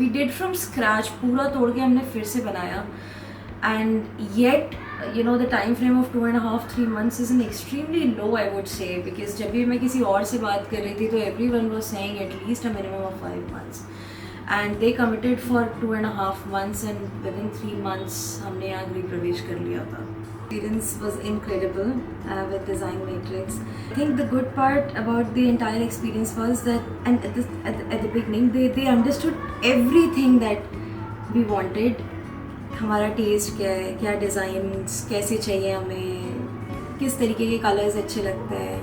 We did from scratch, पूरा तोड़ के हमने फिर से बनाया. And yet, you know, the time frame of 2.5-3 months is an extremely low, I would say, because जब भी मैं किसी और से बात कर रही थी तो everyone was saying at least a minimum of 5 months. And they committed for 2.5 months and within 3 months हमने यहाँ गृह प्रवेश कर लिया था. Experience was incredible with Design Matrix. I think the good part about the entire experience was that, and at the beginning, they understood everything that we wanted. हमारा test क्या है, क्या डिज़ाइंस कैसे चाहिए हमें, किस तरीके के कलर्स अच्छे लगते हैं,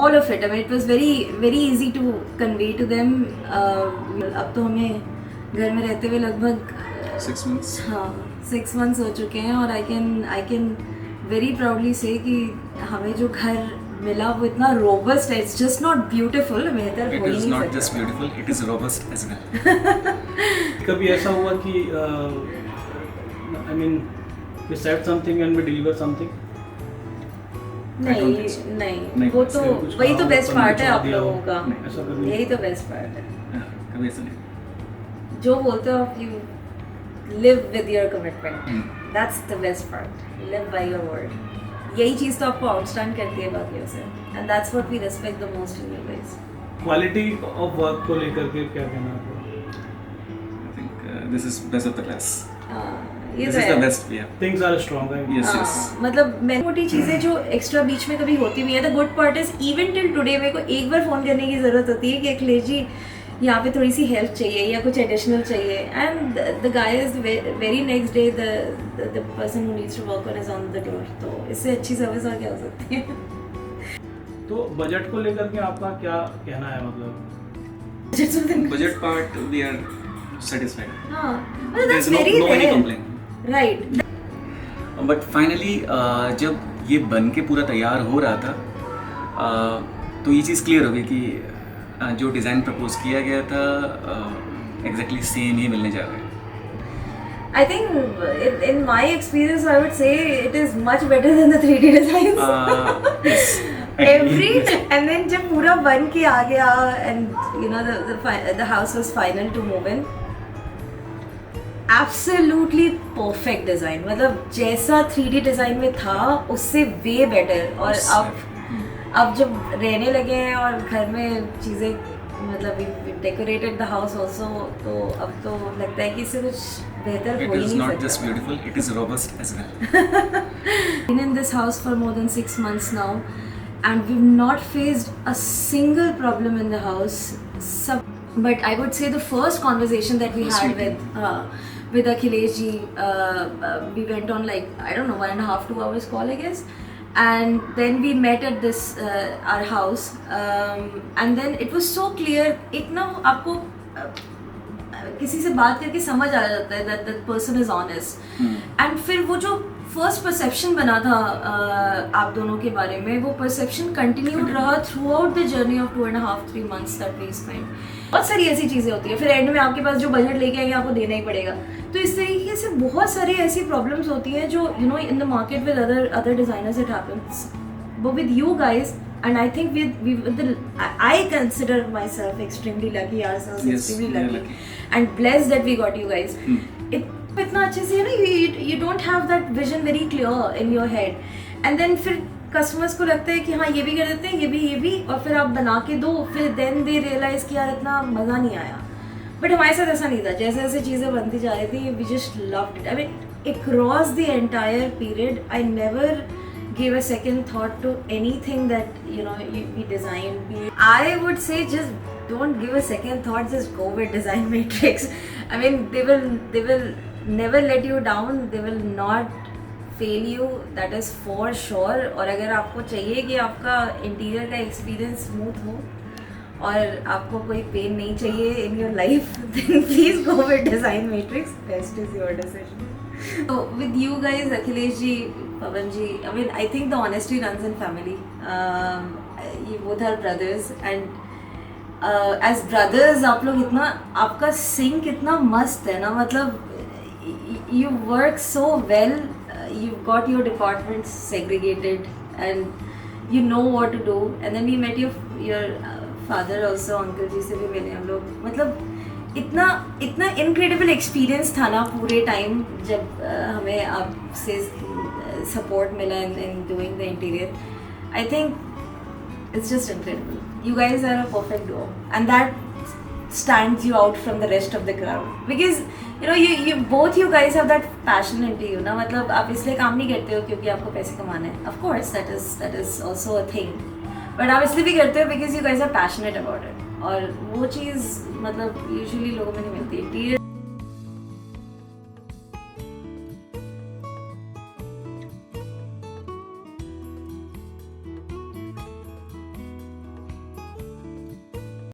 all of it. I mean it was very very easy to convey to them. अब तो हमें घर में रहते हुए लगभग 6 months. हाँ 6 months हो चुके हैं और आई कैन वेरी प्राउडली से कि हमें जो घर मिला वो इतना रोबस्ट है. इट्स जस्ट नॉट ब्यूटीफुल, बेहतर It हो ही is नहीं not सकता. just beautiful, it is robust as well. कभी ऐसा हुआ कि I mean we set something and we deliver something? नहीं think so. नहीं, वो तो सिर्फ कुछ वही तो कहा, बेस्ट ऊपर पार्ट है नीचे आप दिया हो। लोगों का. नहीं, ऐसा कभी यही तो बेस्ट पार्ट है. कभी ऐसा नहीं. जो बोलते हो आप, you live with your commitment. That's the best part. Live by your word. यही चीज़ तो आपको आउटस्टैंड करती है बाकियों से, and that's what we respect the most in you guys. Quality of work को लेकर के क्या कहना है? I think this is best of the class. ये This तो is the है. best. Yeah. Things are stronger. Yes, yes. मतलब मैं मोटी चीज़ें जो एक्स्ट्रा बीच में कभी होती भी है. The good part is even till today मेरे को एक बार फ़ोन करने की ज़रूरत होती है कि अखिलेश जी यहाँ पे थोड़ी सी हेल्प चाहिए या कुछ एडिशनल चाहिए, and the guy is very next day the person who needs to work on is on the door. तो इससे अच्छी सर्विस और क्या हो सकती है. तो बजट को लेकर के आपका क्या कहना है? मतलब Budget part, we are satisfied. हाँ, मतलब There's that's very no any rare. complaint. Right. But finally जब ये बन के पूरा तैयार हो रहा था तो ये चीज़ क्लियर हो गई कि जो डिज़ाइन प्रपोज किया गया था एग्जैक्टली सेम ही मिलने जा रहा है. I think in my experience, I would say it is much better than the 3D designs. Yes. Every and then जब पूरा बन के आ गया and you know the house was final to move in. Absolutely perfect design. मतलब जैसा 3D design में था उससे way better. और अब जब रहने लगे हैं और घर में चीज़ें मतलब डेकोरेटेड द हाउस ऑल्सो, तो अब तो लगता है कि इससे कुछ बेहतर It हो ही is नहीं not सकता. just beautiful, it is robust as well. Been in this house for more than 6 months now, and we've not faced a single problem in the house. But I would say the first conversation that we Was had sweet. with Akhilesh ji, we went on like, I don't know, 1.5-2 hours call, I guess. And then we met at this our house, and then it was so clear. एक ना आपको किसी से बात करके समझ आ जाता है that that person is honest. And फिर वो जो फर्स्ट परसेप्शन बना था आप दोनों के बारे में, वो परसेप्शन कंटिन्यूड रहा throughout the journey of 2.5-3 months that we spend. बहुत सारी ऐसी चीज़ें होती है, फिर एंड में आपके पास जो बजट लेके आएंगे आपको देना ही पड़ेगा. तो इस तरीके से बहुत सारी ऐसी प्रॉब्लम्स होती हैं जो you know in the market with other designers it happens, but with you guys. And I think I consider myself extremely lucky, ourselves Yes, extremely we are lucky lucky. and blessed that we got you guys. इतना अच्छे से ना you don't have that vision very clear in your head, and then फिर customers को लगता है कि हाँ ये भी कर देते हैं, ये भी, और फिर आप बना के दो, फिर then they realize कि यार इतना मज़ा नहीं आया. बट हमारे साथ ऐसा नहीं था. जैसे जैसे चीज़ें बनती जा रही थी, we just loved it. I mean, across the entire period, I never gave a second thought to anything that you know we designed. I would say just don't give a second thought, just go with Design Matrix. I mean, they will never let you down, they will not fail you, that is for sure. और अगर आपको चाहिए कि आपका interior का experience smooth हो और आपको कोई पेन नहीं चाहिए in your life, then please go with Design Matrix. Best is your decision. So with you guys, Akhilesh ji, Pavan ji, I mean, I think the honesty runs in family. You both are brothers, and as brothers, आप लोग इतना, आपका sync इतना मस्त है ना, मतलब you work so well. You've got your departments segregated, and you know what to do. And then we met your father also, uncle ji से भी मिले हम लोग. मतलब इतना इनक्रेडिबल एक्सपीरियंस था ना पूरे टाइम जब हमें आपसे सपोर्ट मिला in doing the interior. I think it's just incredible. You guys are a perfect duo and that stands you out from the rest of the crowd because you both you guys have that passion into you ना. मतलब आप इसलिए काम नहीं करते हो क्योंकि आपको पैसे कमाना है. Of course that is also a thing, but आप इसलिए भी करते हो because you guys are passionate about it. और वो चीज़ मतलब usually लोगों में नहीं मिलती है.